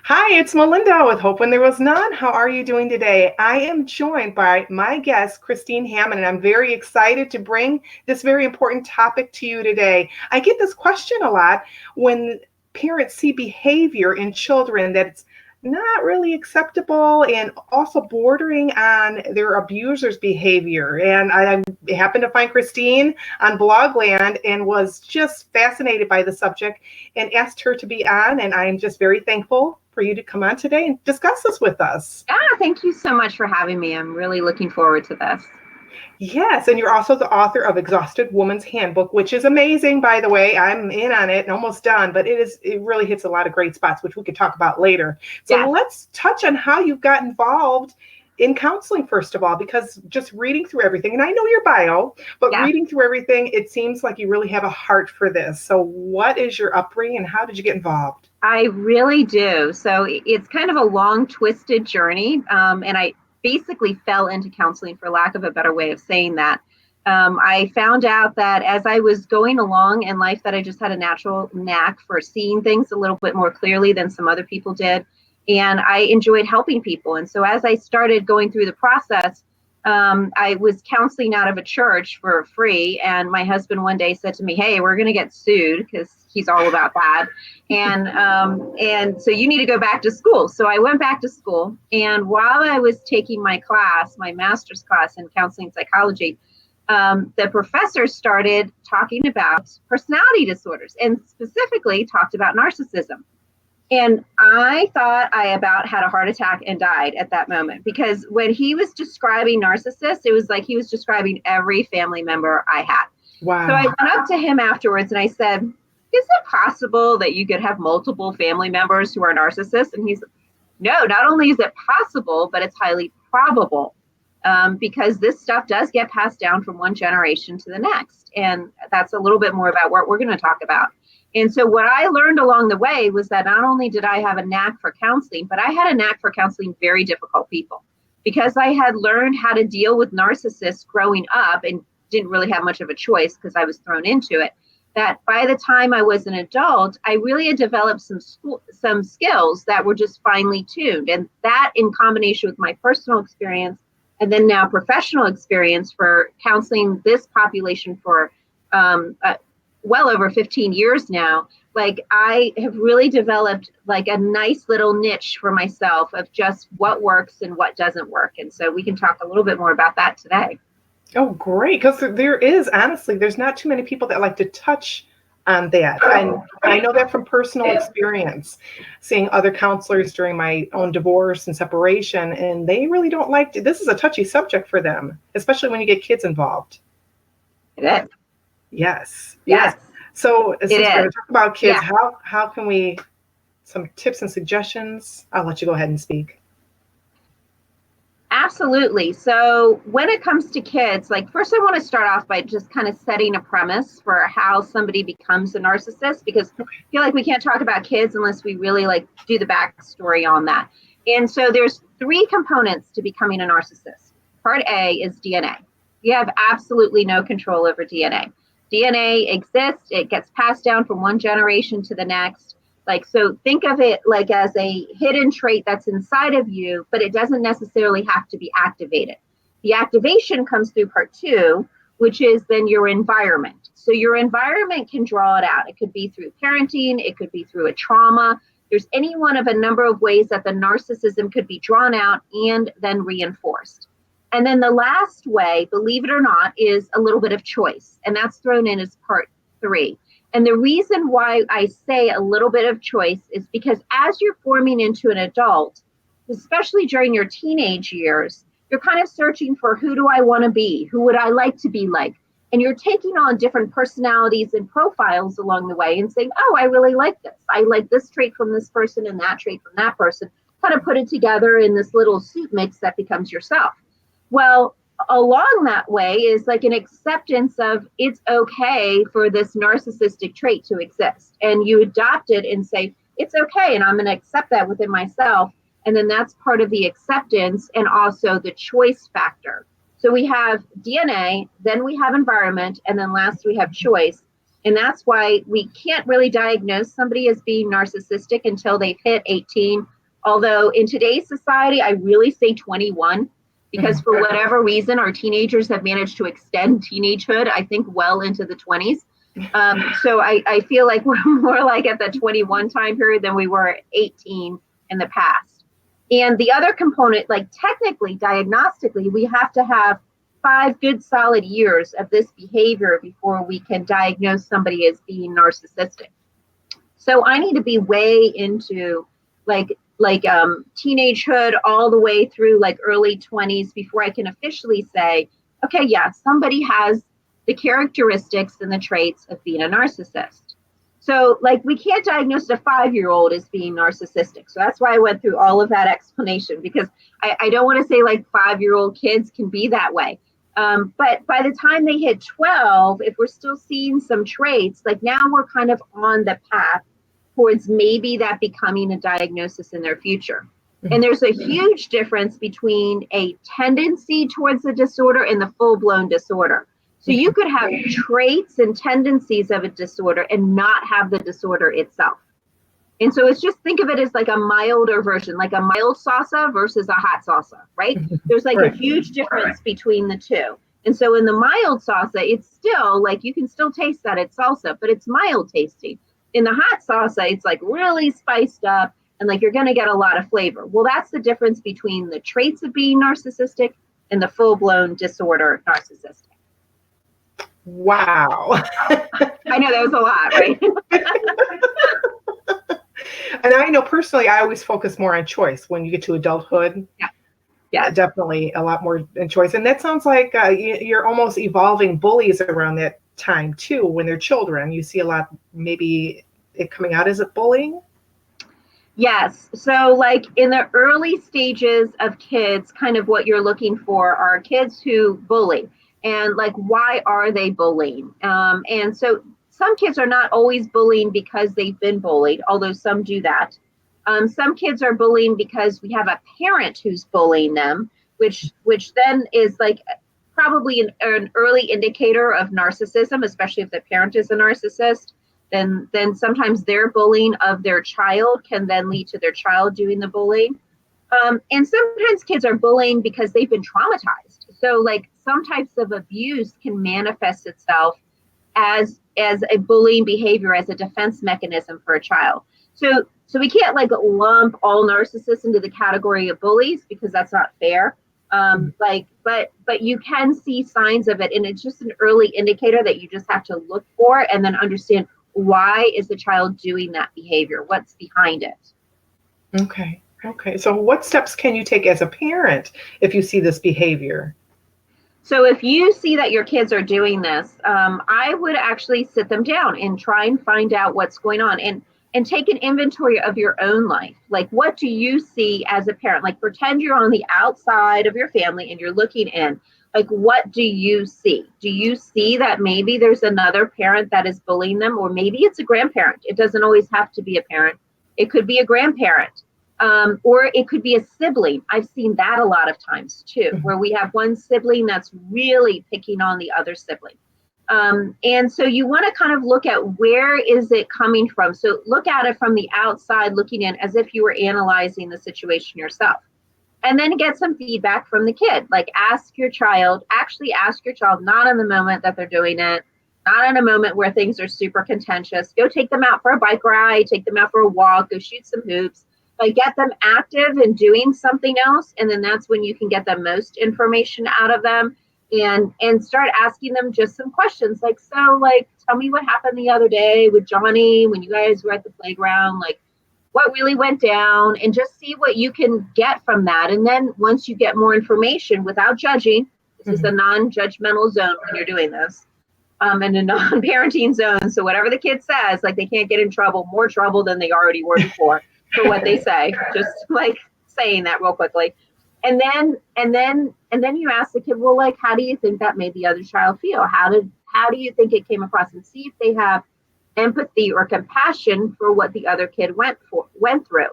Hi, it's Melinda with Hope When There Was None. How are you doing today? I am joined by my guest, Christine Hammond, and I'm very excited to bring this very important topic to you today. I get this question a lot when parents see behavior in children that's not really acceptable and also bordering on their abuser's behavior. And I happened to find Christine on Blogland and was just fascinated by the subject and asked her to be on. And I'm just very thankful for you to come on today and discuss this with us. Thank you so much for having me. I'm really looking forward to this. Yes, and you're also the author of Exhausted Woman's Handbook, which is amazing, by the way. I'm in on it and almost done, but it really hits a lot of great spots, which we could talk about later. So Let's touch on how you got involved in counseling, first of all, because just reading through everything, and I know your bio, but reading through everything, it seems like you really have a heart for this. So what is your upbringing and how did you get involved? I really do. So it's kind of a long, twisted journey. And I basically fell into counseling, for lack of a better way of saying that. I found out that as I was going along in life, that I just had a natural knack for seeing things a little bit more clearly than some other people did. And I enjoyed helping people. And so as I started going through the process, I was counseling out of a church for free. And my husband one day said to me, "Hey, we're going to get sued," because he's all about that. And so you need to go back to school. So I went back to school. And while I was taking my class, my master's class in counseling psychology, the professor started talking about personality disorders and specifically talked about narcissism. And I thought I about had a heart attack and died at that moment, because when he was describing narcissists, it was like he was describing every family member I had. Wow. So I went up to him afterwards and I said, "Is it possible that you could have multiple family members who are narcissists?" And he's, "No, not only is it possible, but it's highly probable, because this stuff does get passed down from one generation to the next." And that's a little bit more about what we're going to talk about. And so what I learned along the way was that not only did I have a knack for counseling, but I had a knack for counseling very difficult people, because I had learned how to deal with narcissists growing up and didn't really have much of a choice because I was thrown into it. That by the time I was an adult, I really had developed some skills that were just finely tuned. And that, in combination with my personal experience and then now professional experience for counseling this population for well over 15 years now, like I have really developed like a nice little niche for myself of just what works and what doesn't work. And so we can talk a little bit more about that today. Oh, great. Because honestly, there's not too many people that like to touch on that. And I know that from personal experience, seeing other counselors during my own divorce and separation, and they really don't like to. This is a touchy subject for them, especially when you get kids involved. It is. Yes. So since we're going to talk about kids, how can we, some tips and suggestions? I'll let you go ahead and speak. Absolutely. So when it comes to kids, like first I want to start off by just kind of setting a premise for how somebody becomes a narcissist, because I feel like we can't talk about kids unless we really like do the backstory on that. And so there's 3 components to becoming a narcissist. Part A is DNA. You have absolutely no control over DNA. DNA exists, it gets passed down from one generation to the next. Like, so think of it like as a hidden trait that's inside of you, but it doesn't necessarily have to be activated. The activation comes through part 2, which is then your environment. So your environment can draw it out. It could be through parenting, it could be through a trauma. There's any one of a number of ways that the narcissism could be drawn out and then reinforced. And then the last way, believe it or not, is a little bit of choice. And that's thrown in as part 3. And the reason why I say a little bit of choice is because as you're forming into an adult, especially during your teenage years, you're kind of searching for, who do I want to be? Who would I like to be like? And you're taking on different personalities and profiles along the way and saying, oh, I really like this. I like this trait from this person and that trait from that person. Kind of put it together in this little soup mix that becomes yourself. Well, along that way is like an acceptance of it's okay for this narcissistic trait to exist. And you adopt it and say, it's okay. And I'm going to accept that within myself. And then that's part of the acceptance and also the choice factor. So we have DNA, then we have environment, and then last we have choice. And that's why we can't really diagnose somebody as being narcissistic until they've hit 18. Although in today's society, I really say 21, because for whatever reason, our teenagers have managed to extend teenagehood, I think, well into the 20s. So I feel like we're more like at the 21 time period than we were at 18 in the past. And the other component, like technically, diagnostically, we have to have 5 good solid years of this behavior before we can diagnose somebody as being narcissistic. So I need to be way into like teenagehood all the way through like early 20s before I can officially say, okay, yeah, somebody has the characteristics and the traits of being a narcissist. So like we can't diagnose a 5-year-old as being narcissistic. So that's why I went through all of that explanation, because I don't want to say like 5-year-old kids can be that way. But by the time they hit 12, if we're still seeing some traits, like now we're kind of on the path towards maybe that becoming a diagnosis in their future. And there's a huge difference between a tendency towards the disorder and the full-blown disorder. So you could have traits and tendencies of a disorder and not have the disorder itself. And so it's just, think of it as like a milder version, like a mild salsa versus a hot salsa, right? There's like a huge difference between the two. And so in the mild salsa, it's still like, you can still taste that it's salsa, but it's mild tasting. In the hot salsa, it's like really spiced up and like you're going to get a lot of flavor. Well, that's the difference between the traits of being narcissistic and the full-blown disorder narcissistic. Wow. I know that was a lot, right? And I know personally, I always focus more on choice when you get to adulthood. Yeah, definitely a lot more in choice. And that sounds like you're almost evolving bullies around that time too. When they're children, you see a lot, maybe it coming out as a bullying. Yes. So like in the early stages of kids, kind of what you're looking for are kids who bully, and like, why are they bullying? And so some kids are not always bullying because they've been bullied, although some do that. Some kids are bullying because we have a parent who's bullying them, which then is like probably an early indicator of narcissism, especially if the parent is a narcissist. Then sometimes their bullying of their child can then lead to their child doing the bullying. And sometimes kids are bullying because they've been traumatized. So like some types of abuse can manifest itself as a bullying behavior, as a defense mechanism for a child. So we can't like lump all narcissists into the category of bullies, because that's not fair. But you can see signs of it, and it's just an early indicator that you just have to look for and then understand, why is the child doing that behavior? What's behind it? Okay. So what steps can you take as a parent if you see this behavior? So if you see that your kids are doing this, I would actually sit them down and try and find out what's going on, and take an inventory of your own life. Like, what do you see as a parent? Like, pretend you're on the outside of your family and you're looking in. Like, what do you see? Do you see that maybe there's another parent that is bullying them? Or maybe it's a grandparent. It doesn't always have to be a parent. It could be a grandparent. Or it could be a sibling. I've seen that a lot of times too, where we have one sibling that's really picking on the other sibling. And so you want to kind of look at, where is it coming from? So look at it from the outside looking in, as if you were analyzing the situation yourself. And then get some feedback from the kid. Like, ask your child, not in the moment that they're doing it, not in a moment where things are super contentious. Go take them out for a bike ride, take them out for a walk, go shoot some hoops. Like, get them active and doing something else. And then that's when you can get the most information out of them, and start asking them just some questions. Like, so like, tell me what happened the other day with Johnny when you guys were at the playground, like what really went down, and just see what you can get from that. And then once you get more information without judging, this is a non-judgmental zone when you're doing this, and a non-parenting zone. So whatever the kid says, like, they can't get in more trouble than they already were before for what they say. Just like saying that real quickly. And then you ask the kid, well, like, how do you think that made the other child feel? How do you think it came across? And see if they have empathy or compassion for what the other kid went through.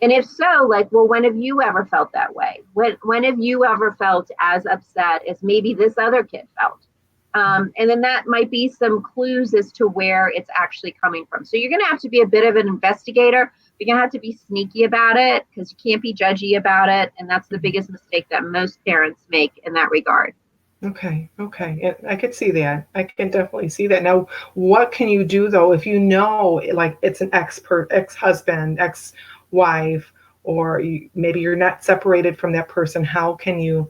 And if so, like, well, when have you ever felt that way? When have you ever felt as upset as maybe this other kid felt? And then that might be some clues as to where it's actually coming from. So you're going to have to be a bit of an investigator. You're going to have to be sneaky about it because you can't be judgy about it. And that's the biggest mistake that most parents make in that regard. Okay. I could see that. I can definitely see that. Now, what can you do though if you know, like, it's an ex-husband, ex-wife, or maybe you're not separated from that person? How can you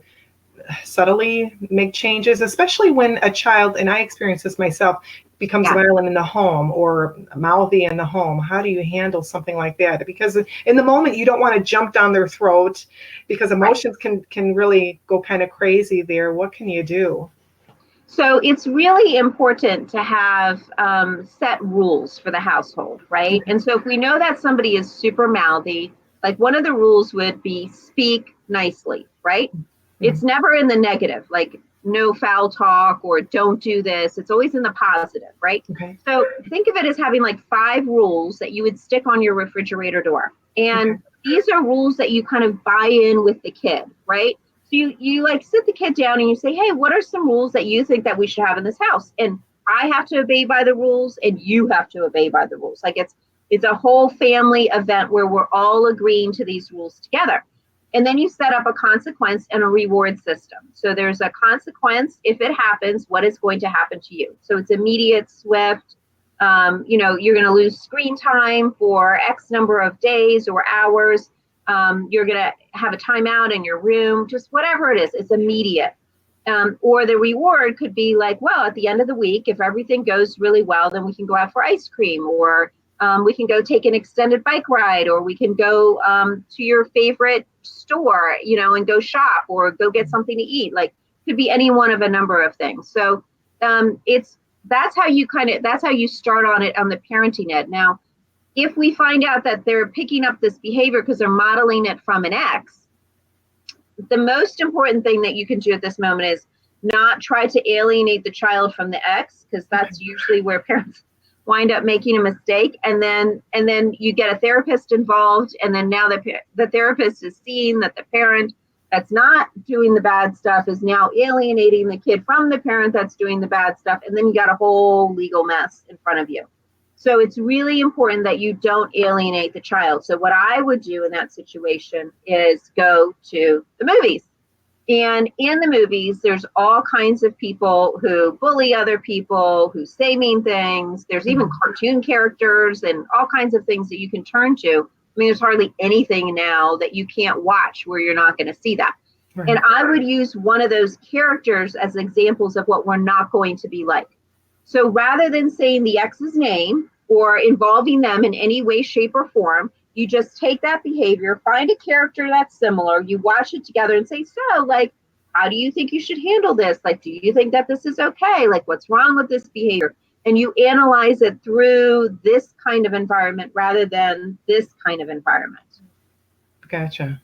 subtly make changes, especially when a child, and I experience this myself, becomes violent in the home or mouthy in the home? How do you handle something like that? Because in the moment you don't want to jump down their throat because emotions can really go kind of crazy there. What can you do? So it's really important to have set rules for the household, right? Okay. And so if we know that somebody is super mouthy, like one of the rules would be speak nicely, right? It's never in the negative, like no foul talk or don't do this. It's always in the positive, right? Okay. So think of it as having like 5 rules that you would stick on your refrigerator door. And these are rules that you kind of buy in with the kid, right? So you like sit the kid down and you say, hey, what are some rules that you think that we should have in this house? And I have to obey by the rules and you have to obey by the rules. Like it's a whole family event where we're all agreeing to these rules together. And then you set up a consequence and a reward system. So there's a consequence if it happens, what is going to happen to you? So it's immediate, swift. You're going to lose screen time for X number of days or hours. You're going to have a timeout in your room, just whatever it is, it's immediate. Or the reward could be like, well, at the end of the week, if everything goes really well, then we can go out for ice cream, or we can go take an extended bike ride, or we can go to your favorite store, and go shop or go get something to eat. Like, could be any one of a number of things. So that's how you start on it on the parenting ed. Now, if we find out that they're picking up this behavior because they're modeling it from an ex, the most important thing that you can do at this moment is not try to alienate the child from the ex, because that's usually where parents wind up making a mistake. And then you get a therapist involved, and then now the therapist is seeing that the parent that's not doing the bad stuff is now alienating the kid from the parent that's doing the bad stuff, and then you got a whole legal mess in front of you. So it's really important that you don't alienate the child. So what I would do in that situation is go to the movies. And in the movies, there's all kinds of people who bully other people, who say mean things. There's even cartoon characters and all kinds of things that you can turn to. I mean, there's hardly anything now that you can't watch where you're not going to see that. Right. And I would use one of those characters as examples of what we're not going to be like. So rather than saying the ex's name or involving them in any way, shape, or form, you just take that behavior, find a character that's similar, you watch it together and say, so, like, how do you think you should handle this? Like, do you think that this is okay? Like, what's wrong with this behavior? And you analyze it through this kind of environment rather than this kind of environment. Gotcha.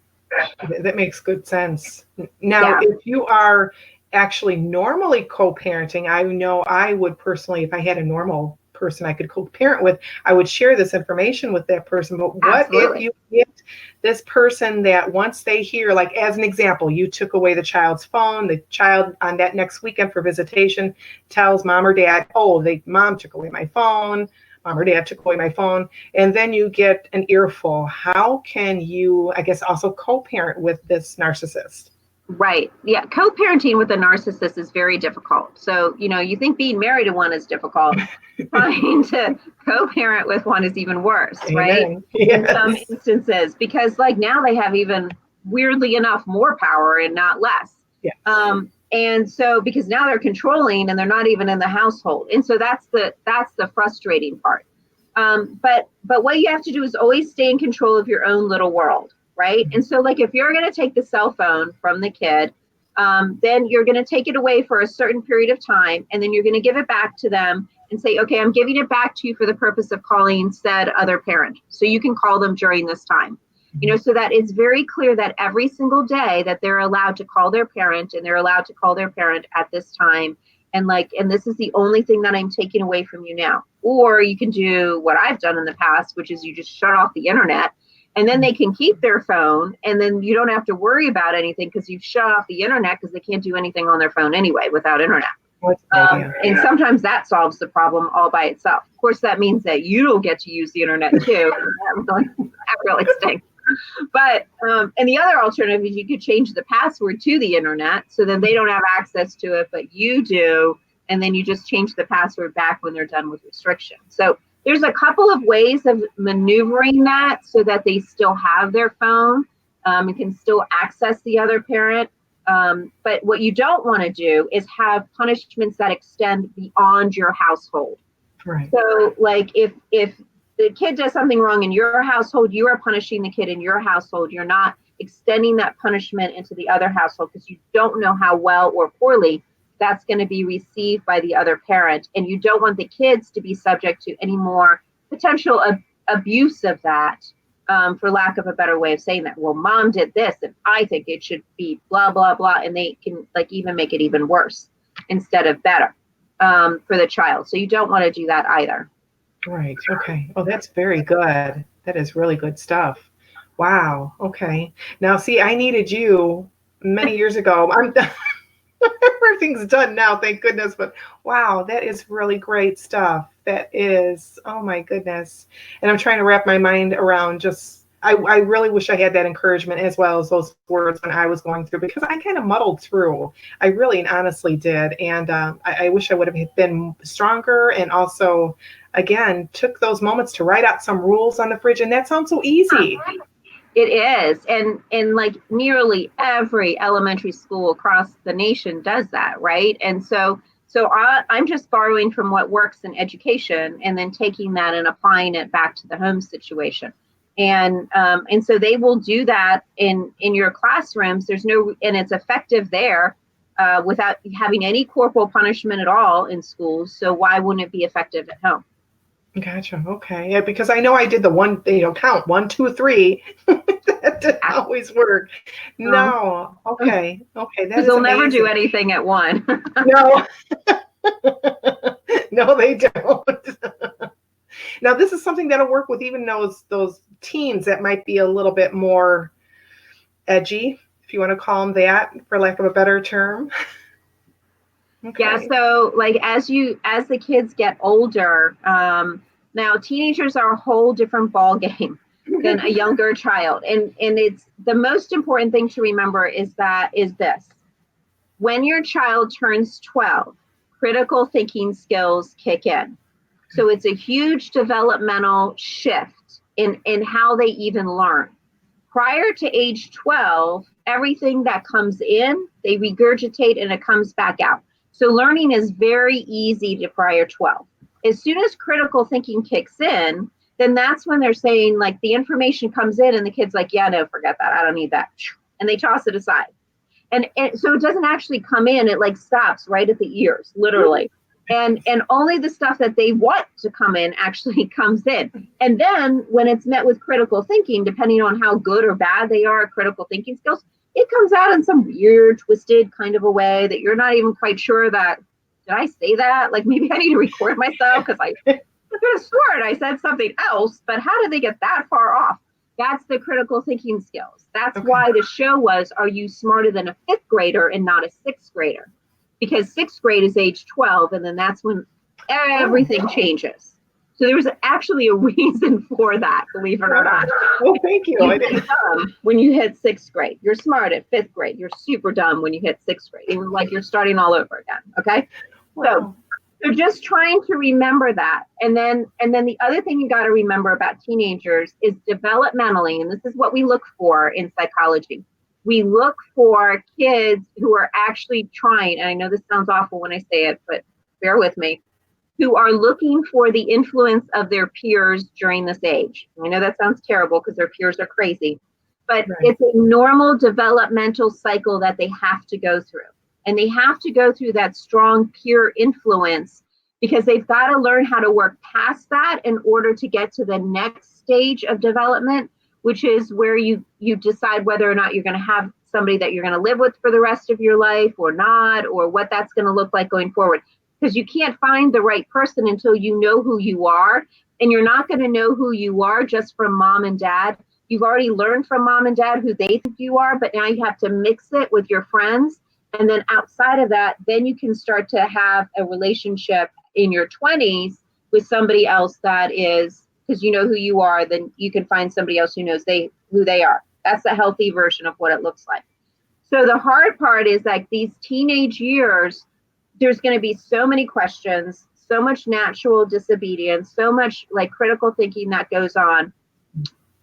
That makes good sense. Now, if you are actually normally co-parenting, I know I would personally, if I had a normal person I could co-parent with, I would share this information with that person. But what if you get this person that once they hear, like, as an example, you took away the child's phone, the child on that next weekend for visitation tells mom or dad, oh, mom took away my phone, mom or dad took away my phone, and then you get an earful. How can you, I guess, also co-parent with this narcissist? Right. Yeah. Co-parenting with a narcissist is very difficult. So, you think being married to one is difficult. Trying to co-parent with one is even worse, right? Yes. In some instances, because like now they have even, weirdly enough, more power and not less. Yes. And so because now they're controlling and they're not even in the household. And so that's the frustrating part. But what you have to do is always stay in control of your own little world. Right. And so, like, if you're going to take the cell phone from the kid, then you're going to take it away for a certain period of time. And then you're going to give it back to them and say, OK, I'm giving it back to you for the purpose of calling said other parent. So you can call them during this time, so that it's very clear that every single day that they're allowed to call their parent, and they're allowed to call their parent at this time. And this is the only thing that I'm taking away from you now. Or you can do what I've done in the past, which is you just shut off the internet. And then they can keep their phone, and then you don't have to worry about anything because you've shut off the internet, because they can't do anything on their phone anyway without internet. What's an idea? And sometimes that solves the problem all by itself. Of course, that means that you don't get to use the internet too. That really stinks. But, and the other alternative is you could change the password to the internet so then they don't have access to it, but you do. And then you just change the password back when they're done with restriction. So there's a couple of ways of maneuvering that so that they still have their phone and can still access the other parent. But what you don't want to do is have punishments that extend beyond your household. Right. So like if the kid does something wrong in your household, you are punishing the kid in your household. You're not extending that punishment into the other household because you don't know how well or poorly that's going to be received by the other parent. And you don't want the kids to be subject to any more potential abuse of that, for lack of a better way of saying that. Well, mom did this and I think it should be blah, blah, blah. And they can like even make it even worse instead of better for the child. So you don't want to do that either. Right. Okay. Oh, that's very good. That is really good stuff. Wow. Okay. Now, see, I needed you many years ago. Everything's done now, thank goodness. But wow, that is really great stuff. That is, oh my goodness. And I'm trying to wrap my mind around just, I really wish I had that encouragement as well as those words when I was going through, because I kind of muddled through. I really and honestly did. And I wish I would have been stronger and also, again, took those moments to write out some rules on the fridge. And that sounds so easy. It is. And like nearly every elementary school across the nation does that, right? And so I'm just borrowing from what works in education and then taking that and applying it back to the home situation. And so they will do that in your classrooms. And it's effective there without having any corporal punishment at all in schools. So why wouldn't it be effective at home? Gotcha. Okay. Yeah, because I know I did the one, count 1, 2, 3. That didn't always work. No. Okay. Okay. That is they'll amazing. Never do anything at one. No. No, they don't. Now, this is something that'll work with even those teens that might be a little bit more edgy, if you want to call them that, for lack of a better term. Okay. Yeah, so like as the kids get older, now teenagers are a whole different ball game than a younger child. And it's the most important thing to remember is this. When your child turns 12, critical thinking skills kick in. So it's a huge developmental shift in how they even learn. Prior to age 12, everything that comes in, they regurgitate and it comes back out. So learning is very easy to prior 12. As soon as critical thinking kicks in, then that's when they're saying like the information comes in and the kid's like, yeah, no, forget that. I don't need that. And they toss it aside. And so it doesn't actually come in. It like stops right at the ears, literally. And only the stuff that they want to come in actually comes in. And then when it's met with critical thinking, depending on how good or bad they are at critical thinking skills, it comes out in some weird, twisted kind of a way that you're not even quite sure that, did I say that? Like maybe I need to record myself because I could have sworn I said something else, but how did they get that far off? That's the critical thinking skills. That's why the show was, are you smarter than a 5th grader and not a 6th grader? Because 6th grade is age 12, and then that's when everything changes. So there was actually a reason for that, believe it or not. Well, thank you. I didn't. When you hit 6th grade, you're smart at 5th grade. You're super dumb when you hit 6th grade. Even like you're starting all over again. Okay. Wow. So just trying to remember that. And then the other thing you got to remember about teenagers is developmentally, and this is what we look for in psychology. We look for kids who are actually trying, and I know this sounds awful when I say it, but bear with me, who are looking for the influence of their peers during this age. I know that sounds terrible because their peers are crazy, but it's a normal developmental cycle that they have to go through. And they have to go through that strong peer influence because they've got to learn how to work past that in order to get to the next stage of development, which is where you decide whether or not you're going to have somebody that you're going to live with for the rest of your life or not, or what that's going to look like going forward. Because you can't find the right person until you know who you are. And you're not going to know who you are just from mom and dad. You've already learned from mom and dad who they think you are, but now you have to mix it with your friends And then outside of that, then you can start to have a relationship in your 20s with somebody else that is, because you know who you are, then you can find somebody else who knows who they are. That's the healthy version of what it looks like. So the hard part is like these teenage years, there's going to be so many questions, so much natural disobedience, so much like critical thinking that goes on.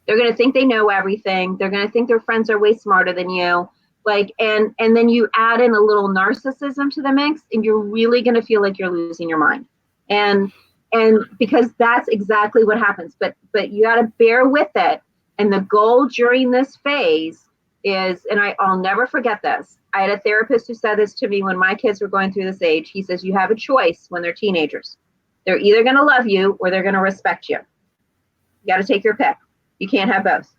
They're going to think they know everything. They're going to think their friends are way smarter than you. Like, and then you add in a little narcissism to the mix, and you're really going to feel like you're losing your mind. And because that's exactly what happens. But you got to bear with it. And the goal during this phase is, and I'll never forget this. I had a therapist who said this to me when my kids were going through this age. He says, you have a choice when they're teenagers. They're either going to love you or they're going to respect you. You got to take your pick. You can't have both.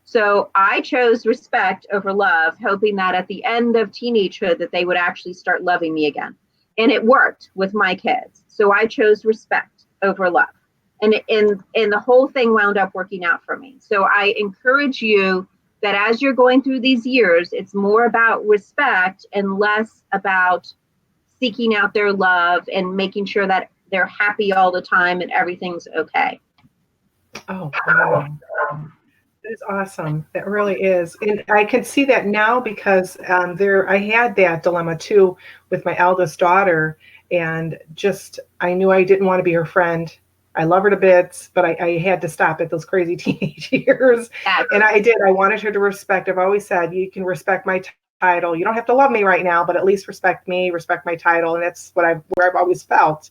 So I chose respect over love, hoping that at the end of teenagehood that they would actually start loving me again. And it worked with my kids. So I chose respect over love. And the whole thing wound up working out for me. So I encourage you that as you're going through these years, it's more about respect and less about seeking out their love and making sure that they're happy all the time and everything's okay. Oh, wow. That is awesome. That really is. And I can see that now because I had that dilemma too with my eldest daughter. And I knew I didn't want to be her friend. I love her to bits, but I had to stop at those crazy teenage years. And I did. I wanted her to respect. I've always said, you can respect my title. You don't have to love me right now, but at least respect me, respect my title. And that's where I've always felt.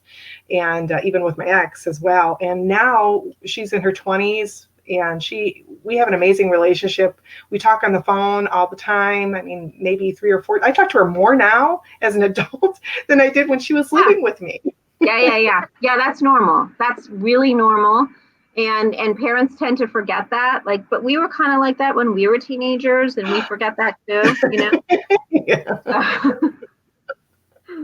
And even with my ex as well. And now she's in her 20s. And we have an amazing relationship. We talk on the phone all the time. I mean, maybe 3 or 4. I talk to her more now as an adult than I did when she was living with me. Yeah, that's normal. That's really normal. And parents tend to forget that. Like, but we were kind of like that when we were teenagers, and we forget that too, you know? Yeah. So,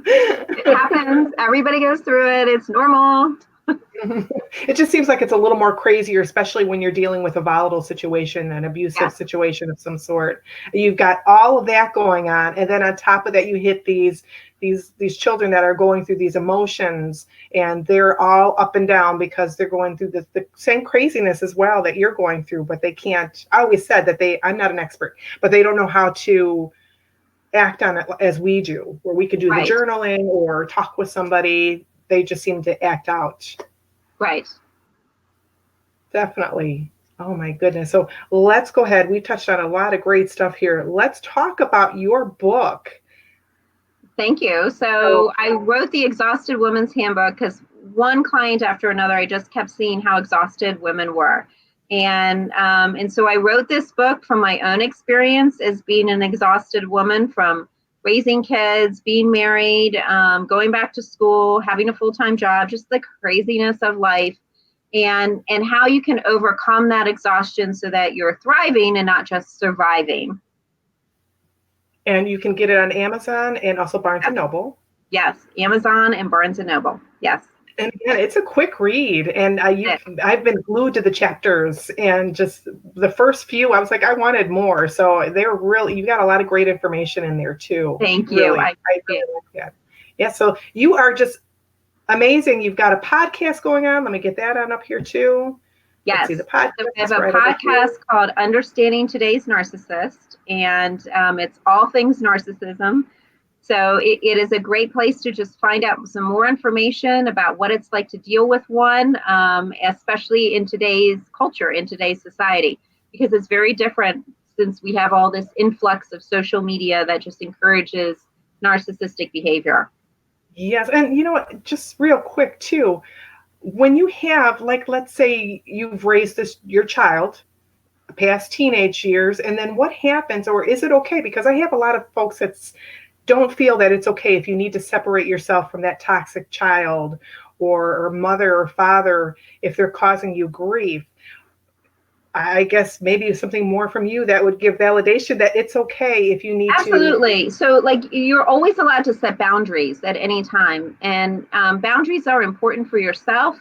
it happens. Everybody goes through it. It's normal. It just seems like it's a little more crazier, especially when you're dealing with a volatile situation, an abusive situation of some sort. You've got all of that going on, and then on top of that, you hit these children that are going through these emotions, and they're all up and down because they're going through the same craziness as well that you're going through, but they can't. I always said that I'm not an expert, but they don't know how to act on it as we do, where we could do the journaling or talk with somebody. They just seem to act out. Right. Definitely. Oh my goodness. So let's go ahead. We touched on a lot of great stuff here. Let's talk about your book. Thank you. So I wrote the Exhausted Woman's Handbook because one client after another, I just kept seeing how exhausted women were. And so I wrote this book from my own experience as being an exhausted woman, from raising kids, being married, going back to school, having a full-time job, just the craziness of life, and how you can overcome that exhaustion so that you're thriving and not just surviving. And you can get it on Amazon and also Barnes & Noble. Yes, Amazon and Barnes & Noble. Yes. And again, it's a quick read, and I've been glued to the chapters, and just the first few, I was like, I wanted more. So you got a lot of great information in there too. Thank you. Really, I really like that. Yeah, so you are just amazing. You've got a podcast going on. Let me get that on up here too. Yes. Let's see the podcast. So we have a podcast called Understanding Today's Narcissist, and it's all things narcissism. So it is a great place to just find out some more information about what it's like to deal with one, especially in today's culture, in today's society, because it's very different since we have all this influx of social media that just encourages narcissistic behavior. Yes. And you know what, just real quick too, when you have, like, let's say you've raised your child past teenage years, and then what happens, or is it okay? Because I have a lot of folks don't feel that it's okay if you need to separate yourself from that toxic child or mother or father if they're causing you grief. I guess maybe something more from you that would give validation that it's okay if you need to. Absolutely. So like, you're always allowed to set boundaries at any time, and boundaries are important for yourself,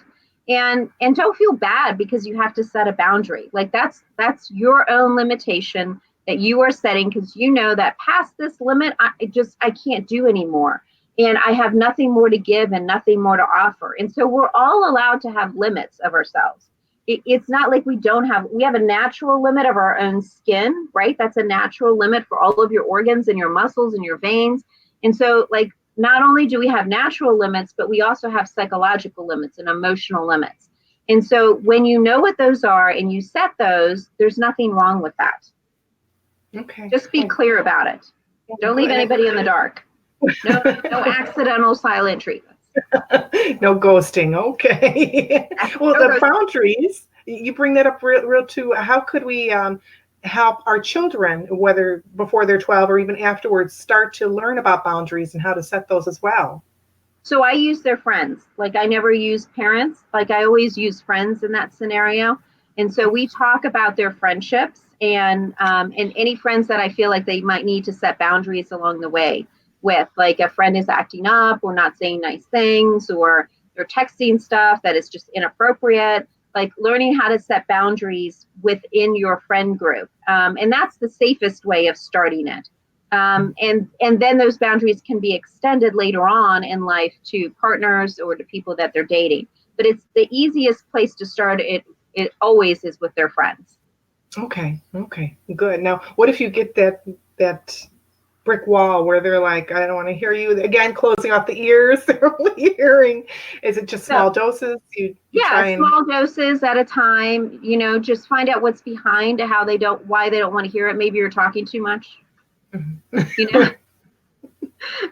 and don't feel bad because you have to set a boundary. Like that's your own limitation. that you are setting, because you know that past this limit, I can't do anymore. And I have nothing more to give and nothing more to offer. And so we're all allowed to have limits of ourselves. It's not like we have a natural limit of our own skin, right? That's a natural limit for all of your organs and your muscles and your veins. And so like, not only do we have natural limits, but we also have psychological limits and emotional limits. And so when you know what those are and you set those, there's nothing wrong with that. Okay. Just be clear about it. Don't leave anybody in the dark. No accidental silent treatments. No ghosting. Okay. Well, the boundaries, you bring that up real too. How could we help our children, whether before they're 12 or even afterwards, start to learn about boundaries and how to set those as well? So I use their friends. Like I never use parents. Like I always use friends in that scenario. And so we talk about their friendships and any friends that I feel like they might need to set boundaries along the way with, like a friend is acting up or not saying nice things, or they're texting stuff that is just inappropriate, like learning how to set boundaries within your friend group. And that's the safest way of starting it. And then those boundaries can be extended later on in life to partners or to people that they're dating. But it's the easiest place to start. It always is with their friends. Okay, good. Now, what if you get that brick wall where they're like, I don't want to hear you again, closing off the ears? They're only hearing. Is it just small doses? Small doses at a time. Just find out what's behind why they don't want to hear it. Maybe you're talking too much. Mm-hmm.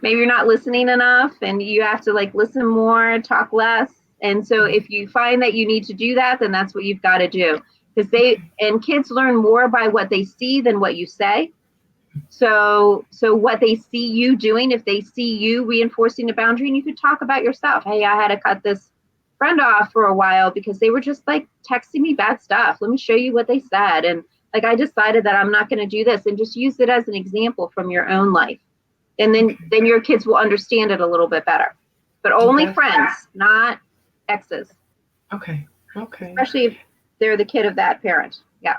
Maybe you're not listening enough, and you have to like listen more, talk less. And so if you find that you need to do that, then that's what you've got to do. Because kids learn more by what they see than what you say. So what they see you doing, if they see you reinforcing a boundary, and you could talk about yourself. Hey, I had to cut this friend off for a while because they were just like texting me bad stuff. Let me show you what they said. And like, I decided that I'm not going to do this, and just use it as an example from your own life. And then your kids will understand it a little bit better. But only friends, not exes. Okay. Especially if they're the kid of that parent. Yeah.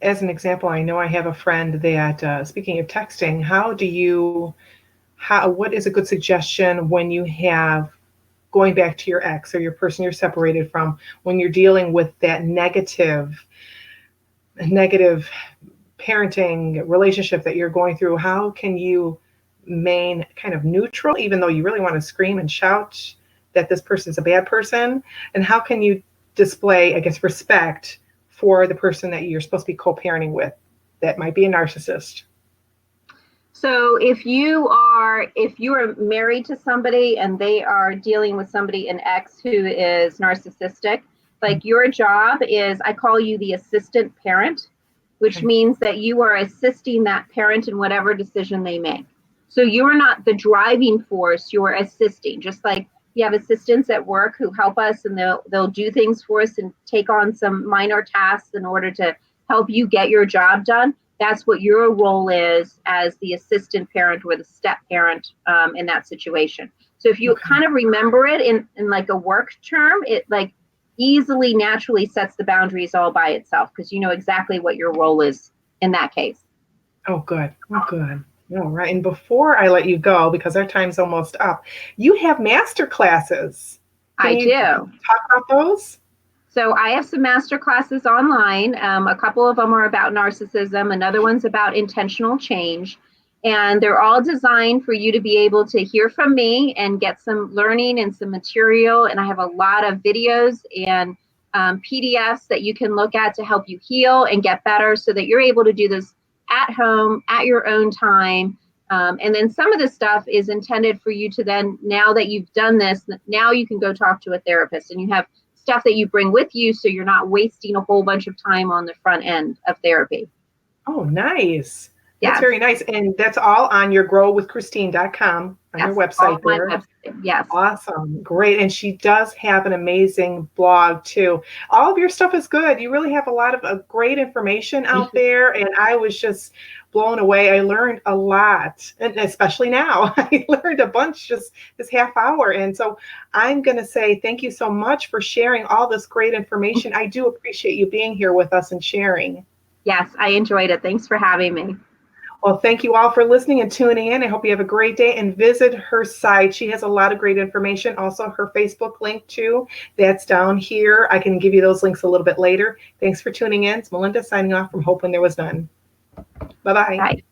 As an example, I know I have a friend that, speaking of texting, what is a good suggestion when you have going back to your ex or your person you're separated from, when you're dealing with that negative parenting relationship that you're going through? How can you remain kind of neutral, even though you really want to scream and shout that this person's a bad person? And how can you display, I guess, respect for the person that you're supposed to be co-parenting with that might be a narcissist? So if you are married to somebody and they are dealing with an ex who is narcissistic, like your job is, I call you the assistant parent, which means that you are assisting that parent in whatever decision they make. So you're not the driving force, you're assisting. Just like you have assistants at work who help us, and they'll do things for us and take on some minor tasks in order to help you get your job done. That's what your role is as the assistant parent or the step parent in that situation. So if you kind of remember it in like a work term, it like easily naturally sets the boundaries all by itself, because you know exactly what your role is in that case. Oh, good. All right. And before I let you go, because our time's almost up, you have master classes. I do. Talk about those? So I have some master classes online. A couple of them are about narcissism. Another one's about intentional change. And they're all designed for you to be able to hear from me and get some learning and some material. And I have a lot of videos and PDFs that you can look at to help you heal and get better, so that you're able to do this at home, at your own time. And then some of this stuff is intended for you to then, now that you've done this, now you can go talk to a therapist, and you have stuff that you bring with you, so you're not wasting a whole bunch of time on the front end of therapy. Oh, nice. That's very nice. And that's all on your growwithchristine.com on your website there. Yes. Awesome. Great. And she does have an amazing blog too. All of your stuff is good. You really have a lot of great information out there. And I was just blown away. I learned a lot, and especially now. I learned a bunch just this half hour. And so I'm going to say thank you so much for sharing all this great information. I do appreciate you being here with us and sharing. Yes, I enjoyed it. Thanks for having me. Well, thank you all for listening and tuning in. I hope you have a great day, and visit her site. She has a lot of great information. Also, her Facebook link too. That's down here. I can give you those links a little bit later. Thanks for tuning in. It's Melinda signing off from Hope When There Was None. Bye-bye. Bye.